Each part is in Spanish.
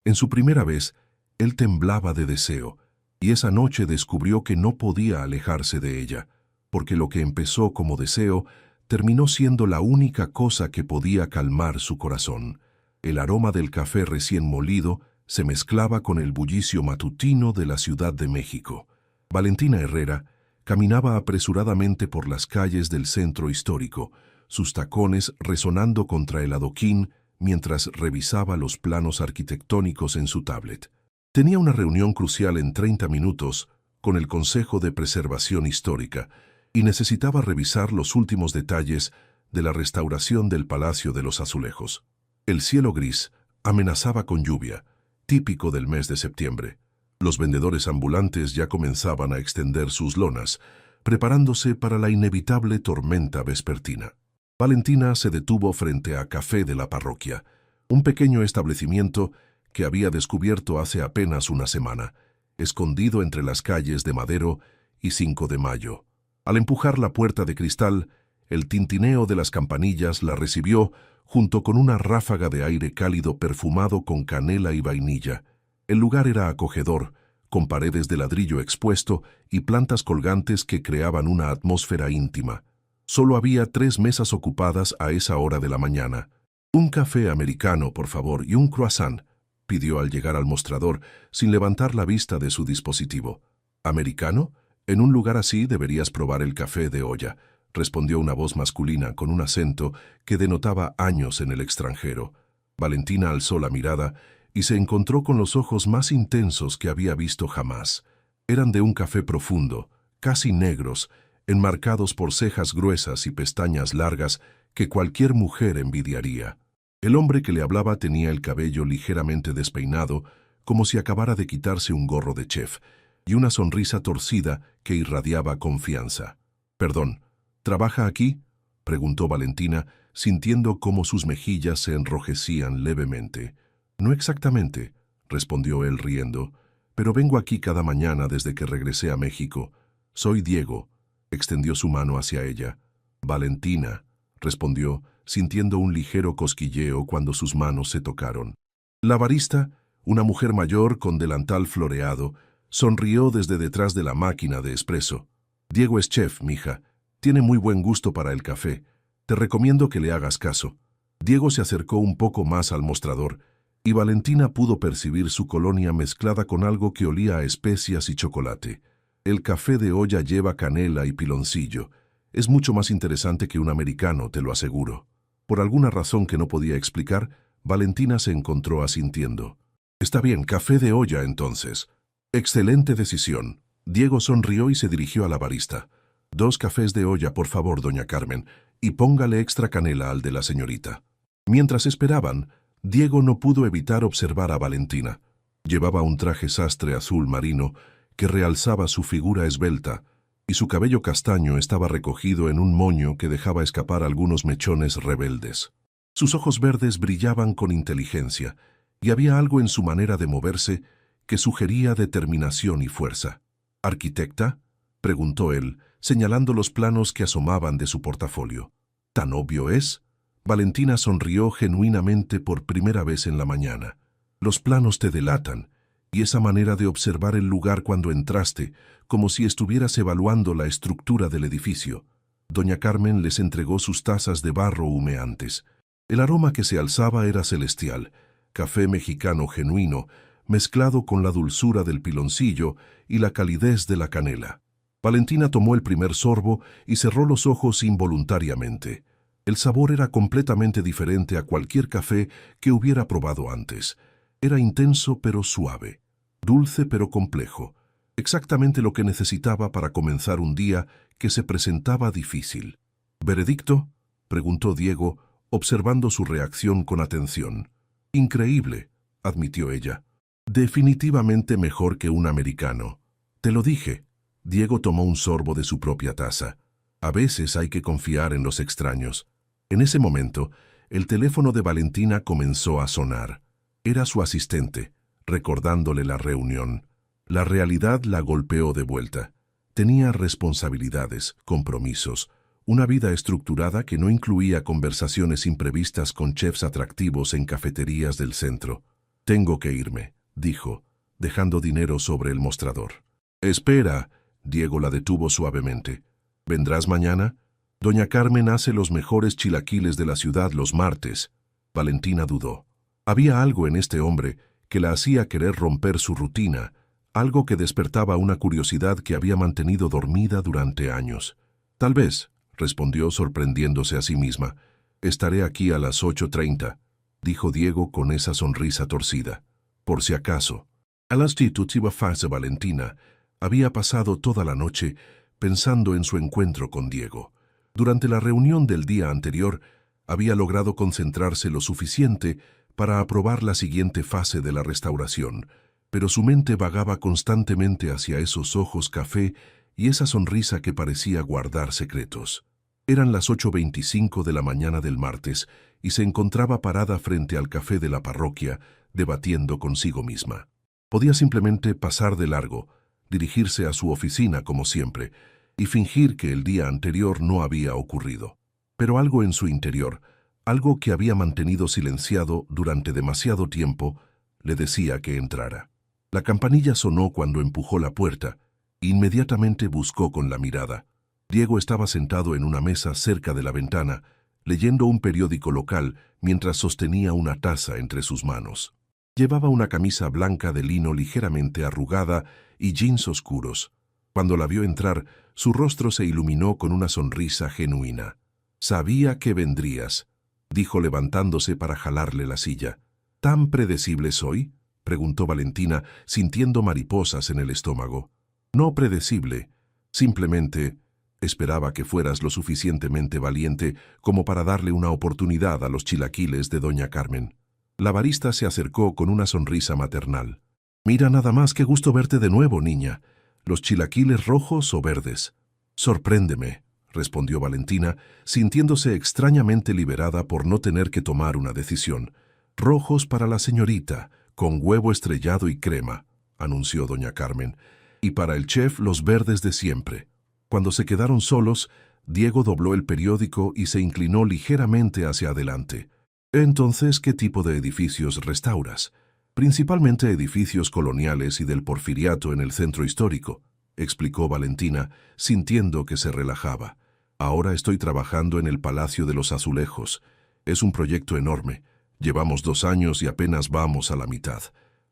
En su primera vez, él temblaba de deseo, y esa noche descubrió que no podía alejarse de ella, porque lo que empezó como deseo terminó siendo la única cosa que podía calmar su corazón. El aroma del café recién molido se mezclaba con el bullicio matutino de la Ciudad de México. Valentina Herrera caminaba apresuradamente por las calles del centro histórico, sus tacones resonando contra el adoquín mientras revisaba los planos arquitectónicos en su tablet. Tenía una reunión crucial en 30 minutos con el Consejo de Preservación Histórica y necesitaba revisar los últimos detalles de la restauración del Palacio de los Azulejos. El cielo gris amenazaba con lluvia, típico del mes de septiembre. Los vendedores ambulantes ya comenzaban a extender sus lonas, preparándose para la inevitable tormenta vespertina. Valentina se detuvo frente a Café de la Parroquia, un pequeño establecimiento que había descubierto hace apenas una semana, escondido entre las calles de Madero y 5 de Mayo. Al empujar la puerta de cristal, el tintineo de las campanillas la recibió junto con una ráfaga de aire cálido perfumado con canela y vainilla. El lugar era acogedor, con paredes de ladrillo expuesto y plantas colgantes que creaban una atmósfera íntima. Solo había 3 mesas ocupadas a esa hora de la mañana. «Un café americano, por favor, y un croissant», pidió al llegar al mostrador, sin levantar la vista de su dispositivo. «¿Americano? En un lugar así deberías probar el café de olla», respondió una voz masculina con un acento que denotaba años en el extranjero. Valentina alzó la mirada y se encontró con los ojos más intensos que había visto jamás. Eran de un café profundo, casi negros, enmarcados por cejas gruesas y pestañas largas que cualquier mujer envidiaría. El hombre que le hablaba tenía el cabello ligeramente despeinado, como si acabara de quitarse un gorro de chef, y una sonrisa torcida que irradiaba confianza. «Perdón, ¿trabaja aquí?», preguntó Valentina, sintiendo cómo sus mejillas se enrojecían levemente. «No exactamente», respondió él riendo, «pero vengo aquí cada mañana desde que regresé a México. Soy Diego». Extendió su mano hacia ella. «Valentina», respondió, sintiendo un ligero cosquilleo cuando sus manos se tocaron. La barista, una mujer mayor con delantal floreado, sonrió desde detrás de la máquina de espresso. «Diego es chef, mija. Tiene muy buen gusto para el café. Te recomiendo que le hagas caso». Diego se acercó un poco más al mostrador, y Valentina pudo percibir su colonia mezclada con algo que olía a especias y chocolate. «El café de olla lleva canela y piloncillo. Es mucho más interesante que un americano, te lo aseguro». Por alguna razón que no podía explicar, Valentina se encontró asintiendo. «Está bien, café de olla entonces». «Excelente decisión». Diego sonrió y se dirigió a la barista. «2 cafés de olla, por favor, doña Carmen, y póngale extra canela al de la señorita». Mientras esperaban, Diego no pudo evitar observar a Valentina. Llevaba un traje sastre azul marino que realzaba su figura esbelta, y su cabello castaño estaba recogido en un moño que dejaba escapar algunos mechones rebeldes. Sus ojos verdes brillaban con inteligencia, y había algo en su manera de moverse que sugería determinación y fuerza. «¿Arquitecta?», preguntó él, señalando los planos que asomaban de su portafolio. «¿Tan obvio es?». Valentina sonrió genuinamente por primera vez en la mañana. «Los planos te delatan, y esa manera de observar el lugar cuando entraste, como si estuvieras evaluando la estructura del edificio». Doña Carmen les entregó sus tazas de barro humeantes. El aroma que se alzaba era celestial, café mexicano genuino, mezclado con la dulzura del piloncillo y la calidez de la canela. Valentina tomó el primer sorbo y cerró los ojos involuntariamente. El sabor era completamente diferente a cualquier café que hubiera probado antes. Era intenso pero suave, dulce pero complejo, exactamente lo que necesitaba para comenzar un día que se presentaba difícil. «¿Veredicto?», preguntó Diego, observando su reacción con atención. «Increíble», admitió ella. «Definitivamente mejor que un americano. Te lo dije». Diego tomó un sorbo de su propia taza. A veces hay que confiar en los extraños. En ese momento, el teléfono de Valentina comenzó a sonar. Era su asistente, recordándole la reunión. La realidad la golpeó de vuelta. Tenía responsabilidades, compromisos, una vida estructurada que no incluía conversaciones imprevistas con chefs atractivos en cafeterías del centro. Tengo que irme, dijo, dejando dinero sobre el mostrador. Espera, Diego la detuvo suavemente. ¿Vendrás mañana? Doña Carmen hace los mejores chilaquiles de la ciudad los martes. Valentina dudó. Había algo en este hombre que la hacía querer romper su rutina, algo que despertaba una curiosidad que había mantenido dormida durante años. Tal vez, respondió sorprendiéndose a sí misma. Estaré aquí a las 8:30, dijo Diego con esa sonrisa torcida. Por si acaso. A la istitutiva fase Valentina había pasado toda la noche pensando en su encuentro con Diego. Durante la reunión del día anterior, había logrado concentrarse lo suficiente para aprobar la siguiente fase de la restauración, pero su mente vagaba constantemente hacia esos ojos café y esa sonrisa que parecía guardar secretos. Eran las 8:25 de la mañana del martes y se encontraba parada frente al café de la parroquia, debatiendo consigo misma. Podía simplemente pasar de largo, dirigirse a su oficina como siempre, y fingir que el día anterior no había ocurrido. Pero algo en su interior, algo que había mantenido silenciado durante demasiado tiempo, le decía que entrara. La campanilla sonó cuando empujó la puerta. Inmediatamente buscó con la mirada. Diego estaba sentado en una mesa cerca de la ventana, leyendo un periódico local mientras sostenía una taza entre sus manos. Llevaba una camisa blanca de lino ligeramente arrugada y jeans oscuros. Cuando la vio entrar, su rostro se iluminó con una sonrisa genuina. «Sabía que vendrías», dijo levantándose para jalarle la silla. «¿Tan predecible soy?», preguntó Valentina, sintiendo mariposas en el estómago. «No predecible, simplemente esperaba que fueras lo suficientemente valiente como para darle una oportunidad a los chilaquiles de doña Carmen». La barista se acercó con una sonrisa maternal. «Mira nada más, qué gusto verte de nuevo, niña. ¿Los chilaquiles rojos o verdes?» «Sorpréndeme», respondió Valentina, sintiéndose extrañamente liberada por no tener que tomar una decisión. «Rojos para la señorita, con huevo estrellado y crema», anunció doña Carmen, «y para el chef los verdes de siempre». Cuando se quedaron solos, Diego dobló el periódico y se inclinó ligeramente hacia adelante. «Entonces, ¿qué tipo de edificios restauras?» «Principalmente edificios coloniales y del porfiriato en el centro histórico», explicó Valentina, sintiendo que se relajaba. «Ahora estoy trabajando en el Palacio de los Azulejos. Es un proyecto enorme. Llevamos 2 años y apenas vamos a la mitad.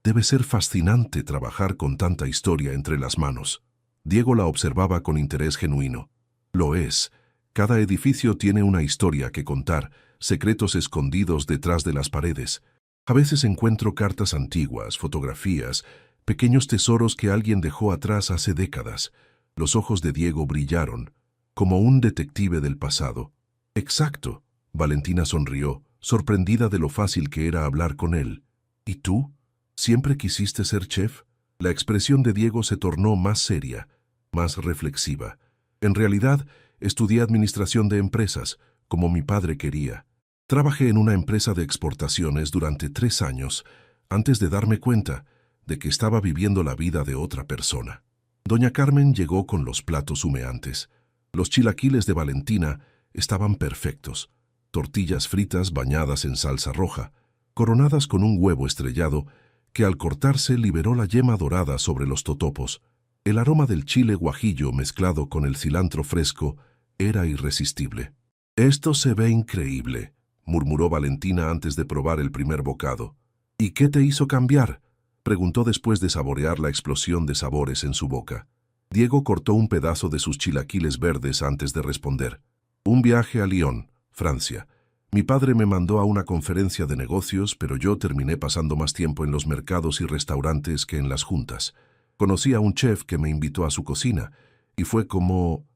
Debe ser fascinante trabajar con tanta historia entre las manos». Diego la observaba con interés genuino. «Lo es. Cada edificio tiene una historia que contar, secretos escondidos detrás de las paredes. A veces encuentro cartas antiguas, fotografías, pequeños tesoros que alguien dejó atrás hace décadas». Los ojos de Diego brillaron, como un detective del pasado. «Exacto», Valentina sonrió, sorprendida de lo fácil que era hablar con él. «¿Y tú? ¿Siempre quisiste ser chef?». La expresión de Diego se tornó más seria, más reflexiva. «En realidad, estudié administración de empresas, como mi padre quería. Trabajé en una empresa de exportaciones durante 3 años, antes de darme cuenta de que estaba viviendo la vida de otra persona». Doña Carmen llegó con los platos humeantes. Los chilaquiles de Valentina estaban perfectos. Tortillas fritas bañadas en salsa roja, coronadas con un huevo estrellado, que al cortarse liberó la yema dorada sobre los totopos. El aroma del chile guajillo mezclado con el cilantro fresco era irresistible. «Esto se ve increíble», murmuró Valentina antes de probar el primer bocado. «¿Y qué te hizo cambiar?», preguntó después de saborear la explosión de sabores en su boca. Diego cortó un pedazo de sus chilaquiles verdes antes de responder. «Un viaje a Lyon, Francia. Mi padre me mandó a una conferencia de negocios, pero yo terminé pasando más tiempo en los mercados y restaurantes que en las juntas. Conocí a un chef que me invitó a su cocina, y fue como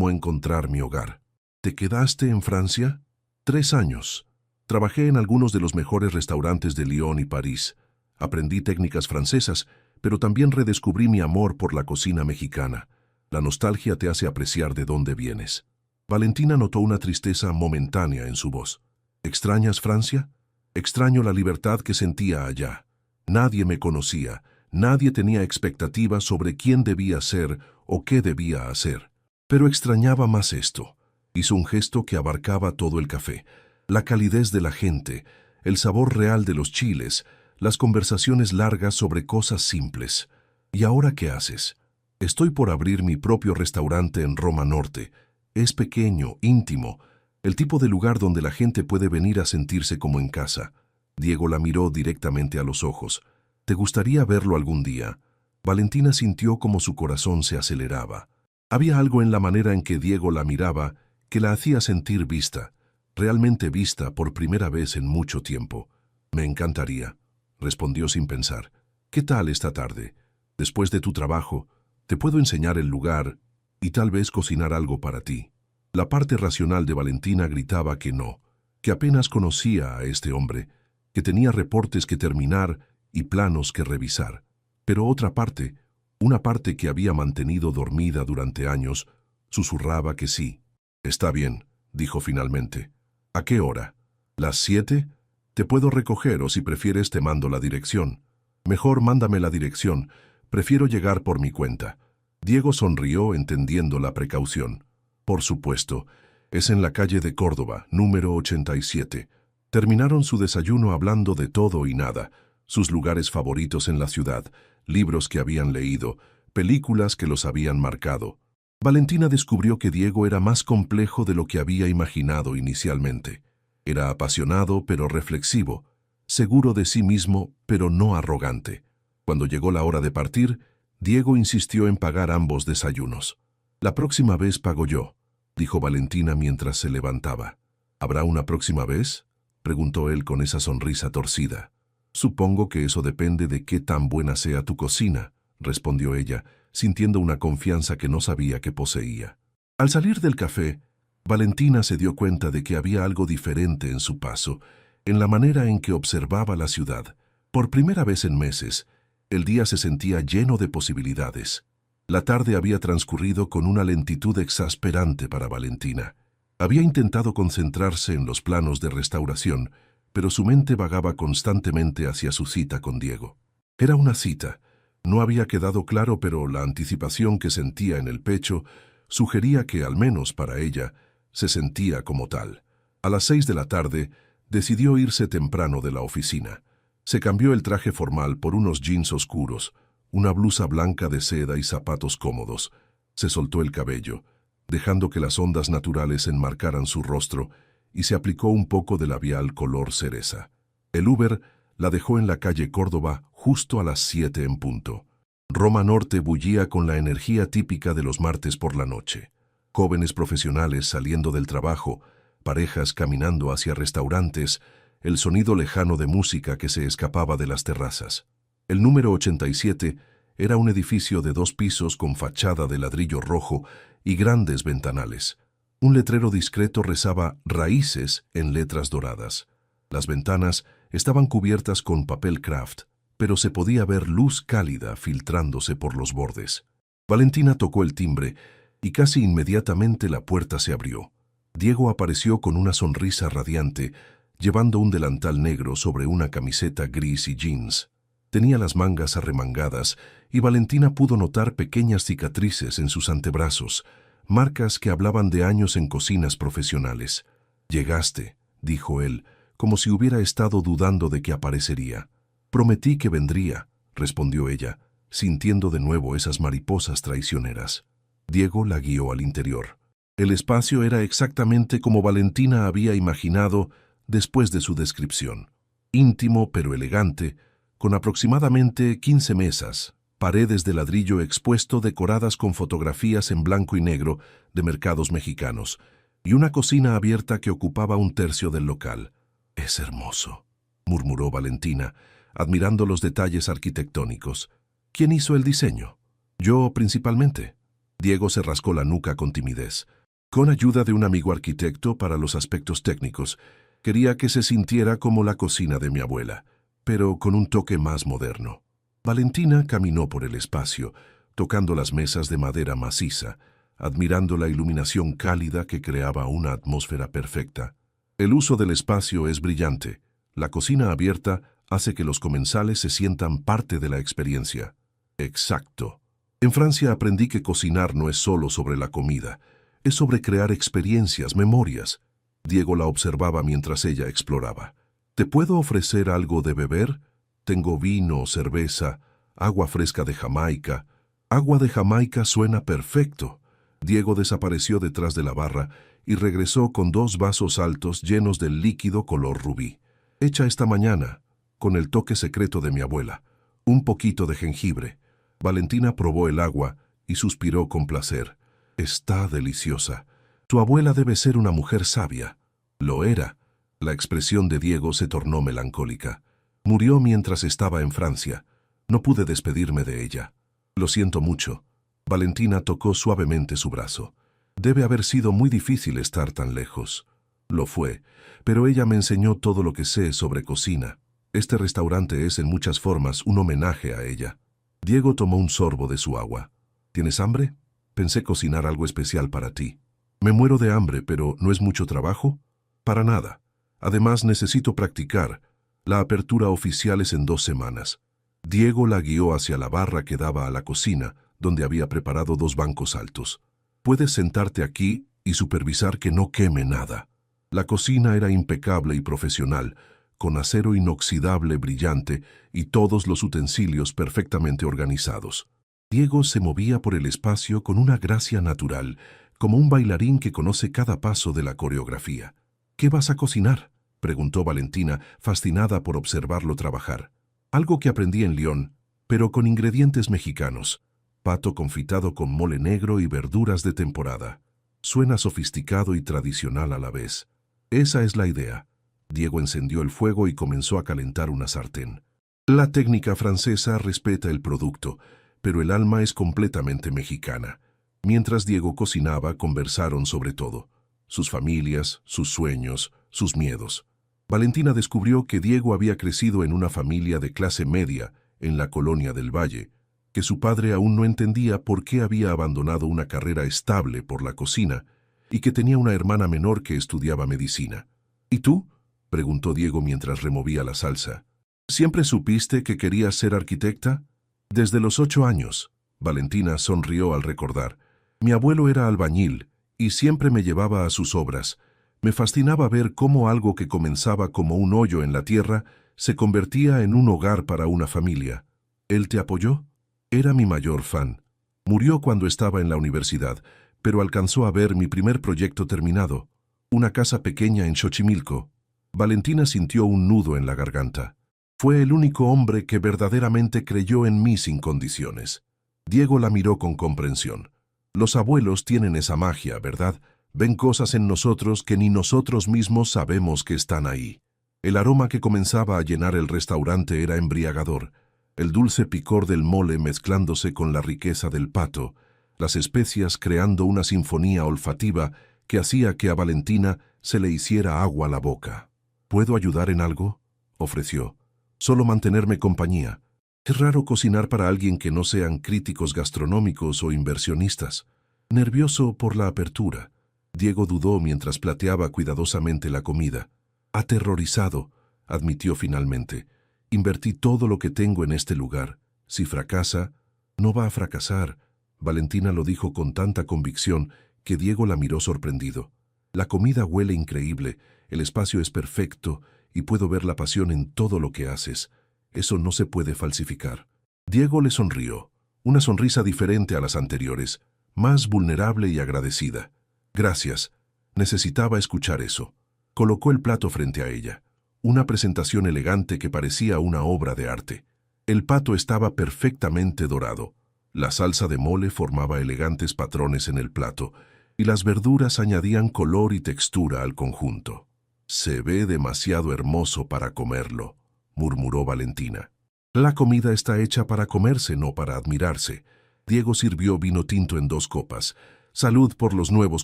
encontrar mi hogar». «¿Te quedaste en Francia?». «3 años. Trabajé en algunos de los mejores restaurantes de Lyon y París. Aprendí técnicas francesas, pero también redescubrí mi amor por la cocina mexicana. La nostalgia te hace apreciar de dónde vienes». Valentina notó una tristeza momentánea en su voz. «¿Extrañas Francia?». «Extraño la libertad que sentía allá. Nadie me conocía, nadie tenía expectativas sobre quién debía ser o qué debía hacer. Pero extrañaba más esto». Hizo un gesto que abarcaba todo el café. «La calidez de la gente, el sabor real de los chiles, las conversaciones largas sobre cosas simples. ¿Y ahora qué haces? Estoy por abrir mi propio restaurante en Roma Norte. Es pequeño, íntimo, el tipo de lugar donde la gente puede venir a sentirse como en casa. Diego la miró directamente a los ojos. ¿Te gustaría verlo algún día? Valentina sintió como su corazón se aceleraba. Había algo en la manera en que Diego la miraba que la hacía sentir vista, realmente vista por primera vez en mucho tiempo. Me encantaría, respondió sin pensar. ¿Qué tal esta tarde? Después de tu trabajo, te puedo enseñar el lugar y tal vez cocinar algo para ti. La parte racional de Valentina gritaba que no, que apenas conocía a este hombre, que tenía reportes que terminar y planos que revisar. Pero otra parte, una parte que había mantenido dormida durante años, susurraba que sí. Está bien, dijo finalmente. ¿A qué hora? ¿Las 7? Te puedo recoger o si prefieres te mando la dirección. Mejor mándame la dirección, prefiero llegar por mi cuenta. Diego sonrió entendiendo la precaución. Por supuesto, es en la calle de Córdoba, número 87. Terminaron su desayuno hablando de todo y nada, sus lugares favoritos en la ciudad, libros que habían leído, películas que los habían marcado. Valentina descubrió que Diego era más complejo de lo que había imaginado inicialmente. Era apasionado pero reflexivo, seguro de sí mismo pero no arrogante. Cuando llegó la hora de partir, Diego insistió en pagar ambos desayunos. La próxima vez pago yo, dijo Valentina mientras se levantaba. ¿Habrá una próxima vez?, preguntó él con esa sonrisa torcida. Supongo que eso depende de qué tan buena sea tu cocina, respondió ella, sintiendo una confianza que no sabía que poseía. Al salir del café, Valentina se dio cuenta de que había algo diferente en su paso, en la manera en que observaba la ciudad. Por primera vez en meses, el día se sentía lleno de posibilidades. La tarde había transcurrido con una lentitud exasperante para Valentina. Había intentado concentrarse en los planos de restauración, pero su mente vagaba constantemente hacia su cita con Diego. Era una cita. No había quedado claro, pero la anticipación que sentía en el pecho sugería que, al menos para ella, se sentía como tal. A las 6 de la tarde, decidió irse temprano de la oficina. Se cambió el traje formal por unos jeans oscuros, una blusa blanca de seda y zapatos cómodos. Se soltó el cabello, dejando que las ondas naturales enmarcaran su rostro, y se aplicó un poco de labial color cereza. El Uber la dejó en la calle Córdoba justo a las 7 en punto. Roma Norte bullía con la energía típica de los martes por la noche. Jóvenes profesionales saliendo del trabajo, parejas caminando hacia restaurantes, el sonido lejano de música que se escapaba de las terrazas. El número 87 era un edificio de 2 pisos con fachada de ladrillo rojo y grandes ventanales. Un letrero discreto rezaba «Raíces» en letras doradas. Las ventanas estaban cubiertas con papel craft, pero se podía ver luz cálida filtrándose por los bordes. Valentina tocó el timbre y casi inmediatamente la puerta se abrió. Diego apareció con una sonrisa radiante, llevando un delantal negro sobre una camiseta gris y jeans. Tenía las mangas arremangadas y Valentina pudo notar pequeñas cicatrices en sus antebrazos, marcas que hablaban de años en cocinas profesionales. «Llegaste», dijo él, como si hubiera estado dudando de que aparecería. «Prometí que vendría», respondió ella, sintiendo de nuevo esas mariposas traicioneras. Diego la guió al interior. El espacio era exactamente como Valentina había imaginado después de su descripción. Íntimo pero elegante, con aproximadamente 15 mesas, paredes de ladrillo expuesto decoradas con fotografías en blanco y negro de mercados mexicanos, y una cocina abierta que ocupaba un tercio del local. «Es hermoso», murmuró Valentina, admirando los detalles arquitectónicos. «¿Quién hizo el diseño?» «Yo, principalmente». Diego se rascó la nuca con timidez. «Con ayuda de un amigo arquitecto para los aspectos técnicos. Quería que se sintiera como la cocina de mi abuela, pero con un toque más moderno». Valentina caminó por el espacio, tocando las mesas de madera maciza, admirando la iluminación cálida que creaba una atmósfera perfecta. El uso del espacio es brillante. La cocina abierta hace que los comensales se sientan parte de la experiencia. Exacto. En Francia aprendí que cocinar no es solo sobre la comida, es sobre crear experiencias, memorias. Diego la observaba mientras ella exploraba. «¿Te puedo ofrecer algo de beber? Tengo vino, cerveza, agua fresca de Jamaica. Agua de Jamaica suena perfecto. Diego desapareció detrás de la barra y regresó con 2 vasos altos llenos del líquido color rubí. Hecha esta mañana, con el toque secreto de mi abuela. Un poquito de jengibre. Valentina probó el agua y suspiró con placer. Está deliciosa. Tu abuela debe ser una mujer sabia. Lo era. La expresión de Diego se tornó melancólica. Murió mientras estaba en Francia. No pude despedirme de ella. Lo siento mucho. Valentina tocó suavemente su brazo. Debe haber sido muy difícil estar tan lejos. Lo fue, pero ella me enseñó todo lo que sé sobre cocina. Este restaurante es en muchas formas un homenaje a ella. Diego tomó un sorbo de su agua. ¿Tienes hambre? Pensé cocinar algo especial para ti. Me muero de hambre, pero ¿no es mucho trabajo? Para nada. Además, necesito practicar. La apertura oficial es en 2 semanas. Diego la guió hacia la barra que daba a la cocina, donde había preparado 2 bancos altos. Puedes sentarte aquí y supervisar que no queme nada. La cocina era impecable y profesional, con acero inoxidable brillante y todos los utensilios perfectamente organizados. Diego se movía por el espacio con una gracia natural, como un bailarín que conoce cada paso de la coreografía. ¿Qué vas a cocinar?, preguntó Valentina, fascinada por observarlo trabajar. Algo que aprendí en Lyon, pero con ingredientes mexicanos. Pato confitado con mole negro y verduras de temporada. Suena sofisticado y tradicional a la vez. Esa es la idea. Diego encendió el fuego y comenzó a calentar una sartén. La técnica francesa respeta el producto, pero el alma es completamente mexicana. Mientras Diego cocinaba, conversaron sobre todo. Sus familias, sus sueños, sus miedos. Valentina descubrió que Diego había crecido en una familia de clase media en la colonia del Valle, que su padre aún no entendía por qué había abandonado una carrera estable por la cocina y que tenía una hermana menor que estudiaba medicina. ¿Y tú?, preguntó Diego mientras removía la salsa. ¿Siempre supiste que querías ser arquitecta? Desde los 8 años. Valentina sonrió al recordar. Mi abuelo era albañil y siempre me llevaba a sus obras. Me fascinaba ver cómo algo que comenzaba como un hoyo en la tierra se convertía en un hogar para una familia. ¿Él te apoyó? Era mi mayor fan. Murió cuando estaba en la universidad, pero alcanzó a ver mi primer proyecto terminado, una casa pequeña en Xochimilco. Valentina sintió un nudo en la garganta. Fue el único hombre que verdaderamente creyó en mí sin condiciones. Diego la miró con comprensión. Los abuelos tienen esa magia, ¿verdad? Ven cosas en nosotros que ni nosotros mismos sabemos que están ahí. El aroma que comenzaba a llenar el restaurante era embriagador. El dulce picor del mole mezclándose con la riqueza del pato, las especias creando una sinfonía olfativa que hacía que a Valentina se le hiciera agua a la boca. ¿Puedo ayudar en algo?, ofreció. Solo mantenerme compañía. Es raro cocinar para alguien que no sean críticos gastronómicos o inversionistas. Nervioso por la apertura. Diego dudó mientras plateaba cuidadosamente la comida. Aterrorizado, admitió finalmente. Invertí todo lo que tengo en este lugar. Si fracasa, no va a fracasar. Valentina lo dijo con tanta convicción que Diego la miró sorprendido. La comida huele increíble, el espacio es perfecto y puedo ver la pasión en todo lo que haces. Eso no se puede falsificar. Diego le sonrió, una sonrisa diferente a las anteriores, más vulnerable y agradecida. Gracias. Necesitaba escuchar eso. Colocó el plato frente a ella. Una presentación elegante que parecía una obra de arte. El pato estaba perfectamente dorado. La salsa de mole formaba elegantes patrones en el plato, y las verduras añadían color y textura al conjunto. Se ve demasiado hermoso para comerlo, murmuró Valentina. La comida está hecha para comerse, no para admirarse. Diego sirvió vino tinto en 2 copas. Salud por los nuevos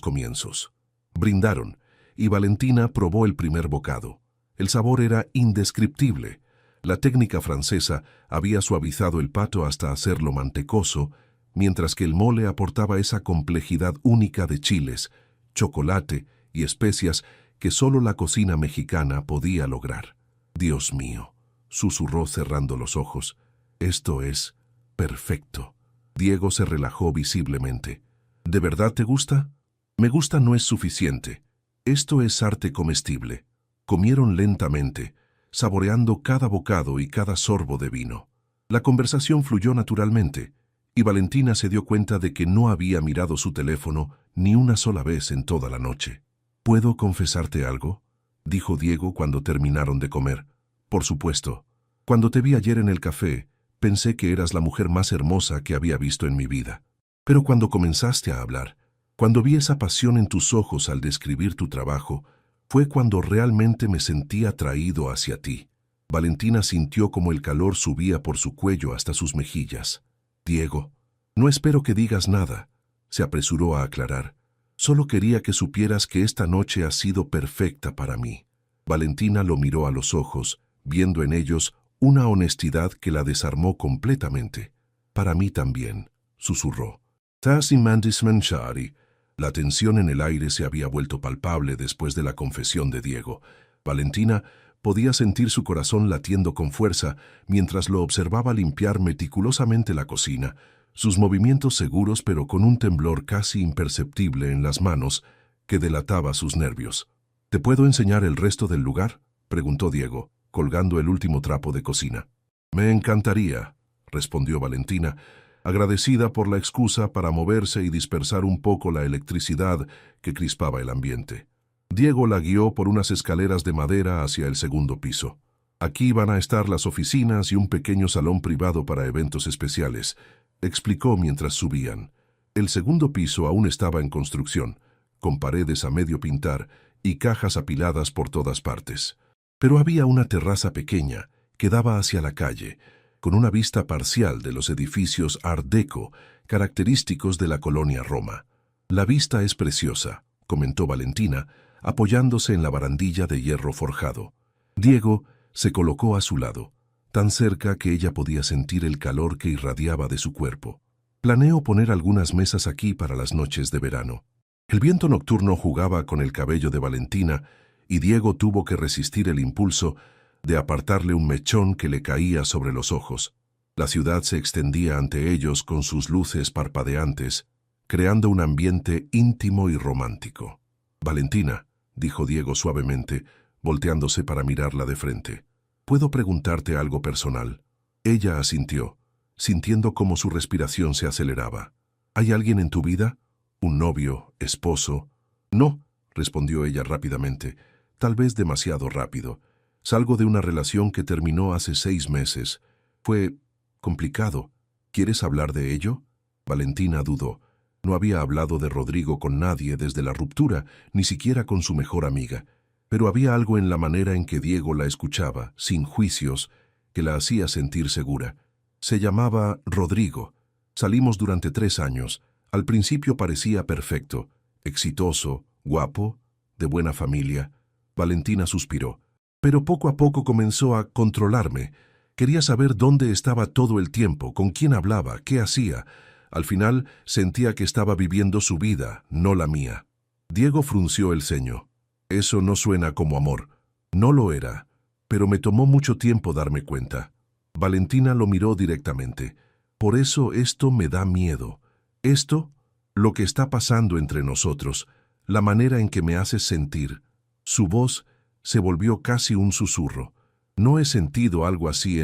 comienzos. Brindaron, y Valentina probó el primer bocado. El sabor era indescriptible. La técnica francesa había suavizado el pato hasta hacerlo mantecoso, mientras que el mole aportaba esa complejidad única de chiles, chocolate y especias que solo la cocina mexicana podía lograr. Dios mío, susurró cerrando los ojos. Esto es perfecto. Diego se relajó visiblemente. ¿De verdad te gusta? Me gusta no es suficiente. Esto es arte comestible. Comieron lentamente. saboreando cada bocado y cada sorbo de vino. La conversación fluyó naturalmente, y Valentina se dio cuenta de que no había mirado su teléfono ni una sola vez en toda la noche. ¿Puedo confesarte algo?, dijo Diego cuando terminaron de comer. Por supuesto. Cuando te vi ayer en el café, pensé que eras la mujer más hermosa que había visto en mi vida. Pero cuando comenzaste a hablar, cuando vi esa pasión en tus ojos al describir tu trabajo, fue cuando realmente me sentí atraído hacia ti. Valentina sintió como el calor subía por su cuello hasta sus mejillas. Diego, no espero que digas nada, se apresuró a aclarar. Solo quería que supieras que esta noche ha sido perfecta para mí. Valentina lo miró a los ojos, viendo en ellos una honestidad que la desarmó completamente. Para mí también, susurró. Tassi mandis manchari. La tensión en el aire se había vuelto palpable después de la confesión de Diego. Valentina podía sentir su corazón latiendo con fuerza mientras lo observaba limpiar meticulosamente la cocina, sus movimientos seguros pero con un temblor casi imperceptible en las manos que delataba sus nervios. ¿Te puedo enseñar el resto del lugar?, preguntó Diego, colgando el último trapo de cocina. Me encantaría, respondió Valentina, agradecida por la excusa para moverse y dispersar un poco la electricidad que crispaba el ambiente. Diego la guió por unas escaleras de madera hacia el segundo piso. Aquí van a estar las oficinas y un pequeño salón privado para eventos especiales, explicó mientras subían. El segundo piso aún estaba en construcción, con paredes a medio pintar y cajas apiladas por todas partes. Pero había una terraza pequeña que daba hacia la calle, con una vista parcial de los edificios Art Deco, característicos de la colonia Roma. La vista es preciosa, comentó Valentina, apoyándose en la barandilla de hierro forjado. Diego se colocó a su lado, tan cerca que ella podía sentir el calor que irradiaba de su cuerpo. Planeo poner algunas mesas aquí para las noches de verano. El viento nocturno jugaba con el cabello de Valentina y Diego tuvo que resistir el impulso de apartarle un mechón que le caía sobre los ojos. La ciudad se extendía ante ellos con sus luces parpadeantes, creando un ambiente íntimo y romántico. Valentina, dijo Diego suavemente, volteándose para mirarla de frente. ¿Puedo preguntarte algo personal? Ella asintió, sintiendo cómo su respiración se aceleraba. ¿Hay alguien en tu vida? ¿Un novio? ¿Esposo? No, respondió ella rápidamente, tal vez demasiado rápido. Salgo de una relación que terminó hace 6 meses. Fue complicado. ¿Quieres hablar de ello? Valentina dudó. No había hablado de Rodrigo con nadie desde la ruptura, ni siquiera con su mejor amiga. Pero había algo en la manera en que Diego la escuchaba, sin juicios, que la hacía sentir segura. Se llamaba Rodrigo. Salimos durante 3 años. Al principio parecía perfecto, exitoso, guapo, de buena familia. Valentina suspiró. Pero poco a poco comenzó a controlarme. Quería saber dónde estaba todo el tiempo, con quién hablaba, qué hacía. Al final sentía que estaba viviendo su vida, no la mía. Diego frunció el ceño. Eso no suena como amor. No lo era, pero me tomó mucho tiempo darme cuenta. Valentina lo miró directamente. Por eso esto me da miedo. Esto, lo que está pasando entre nosotros, la manera en que me haces sentir. Su voz se volvió casi un susurro. No he sentido algo así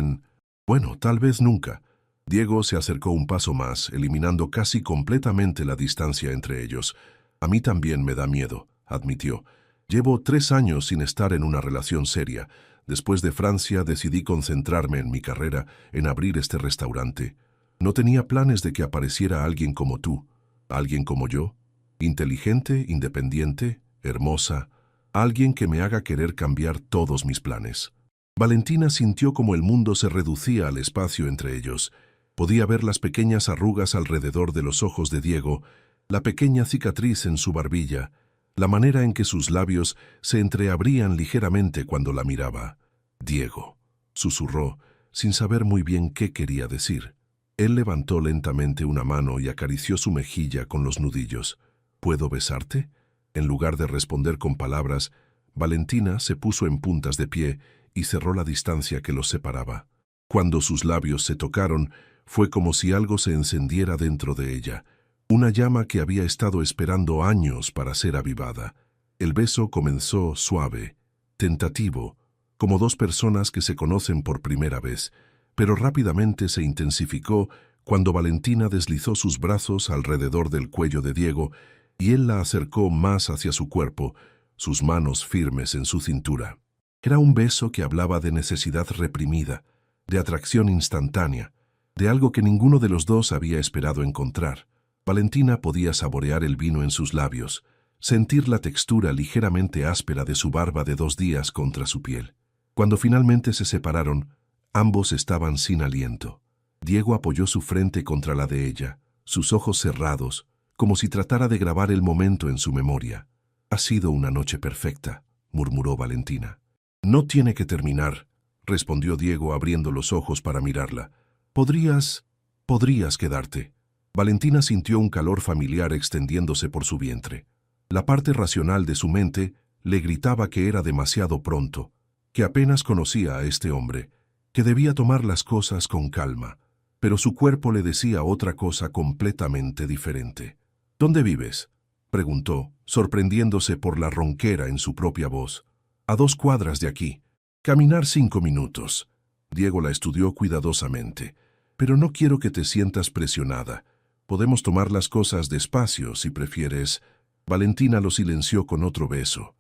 bueno, tal vez nunca. Diego se acercó un paso más, eliminando casi completamente la distancia entre ellos. A mí también me da miedo, admitió. Llevo 3 años sin estar en una relación seria. Después de Francia decidí concentrarme en mi carrera, en abrir este restaurante. No tenía planes de que apareciera alguien como tú, alguien como yo, inteligente, independiente, hermosa, alguien que me haga querer cambiar todos mis planes. Valentina sintió como el mundo se reducía al espacio entre ellos. Podía ver las pequeñas arrugas alrededor de los ojos de Diego, la pequeña cicatriz en su barbilla, la manera en que sus labios se entreabrían ligeramente cuando la miraba. Diego, susurró, sin saber muy bien qué quería decir. Él levantó lentamente una mano y acarició su mejilla con los nudillos. ¿Puedo besarte? En lugar de responder con palabras, Valentina se puso en puntas de pie y cerró la distancia que los separaba. Cuando sus labios se tocaron, fue como si algo se encendiera dentro de ella, una llama que había estado esperando años para ser avivada. El beso comenzó suave, tentativo, como dos personas que se conocen por primera vez, pero rápidamente se intensificó cuando Valentina deslizó sus brazos alrededor del cuello de Diego y él la acercó más hacia su cuerpo, sus manos firmes en su cintura. Era un beso que hablaba de necesidad reprimida, de atracción instantánea, de algo que ninguno de los dos había esperado encontrar. Valentina podía saborear el vino en sus labios, sentir la textura ligeramente áspera de su barba de 2 días contra su piel. Cuando finalmente se separaron, ambos estaban sin aliento. Diego apoyó su frente contra la de ella, sus ojos cerrados, como si tratara de grabar el momento en su memoria. «Ha sido una noche perfecta», murmuró Valentina. «No tiene que terminar», respondió Diego abriendo los ojos para mirarla. «Podrías quedarte». Valentina sintió un calor familiar extendiéndose por su vientre. La parte racional de su mente le gritaba que era demasiado pronto, que apenas conocía a este hombre, que debía tomar las cosas con calma, pero su cuerpo le decía otra cosa completamente diferente. «¿Dónde vives?», preguntó, sorprendiéndose por la ronquera en su propia voz. «A 2 cuadras de aquí. Caminar 5 minutos». Diego la estudió cuidadosamente. «Pero no quiero que te sientas presionada. Podemos tomar las cosas despacio, si prefieres». Valentina lo silenció con otro beso,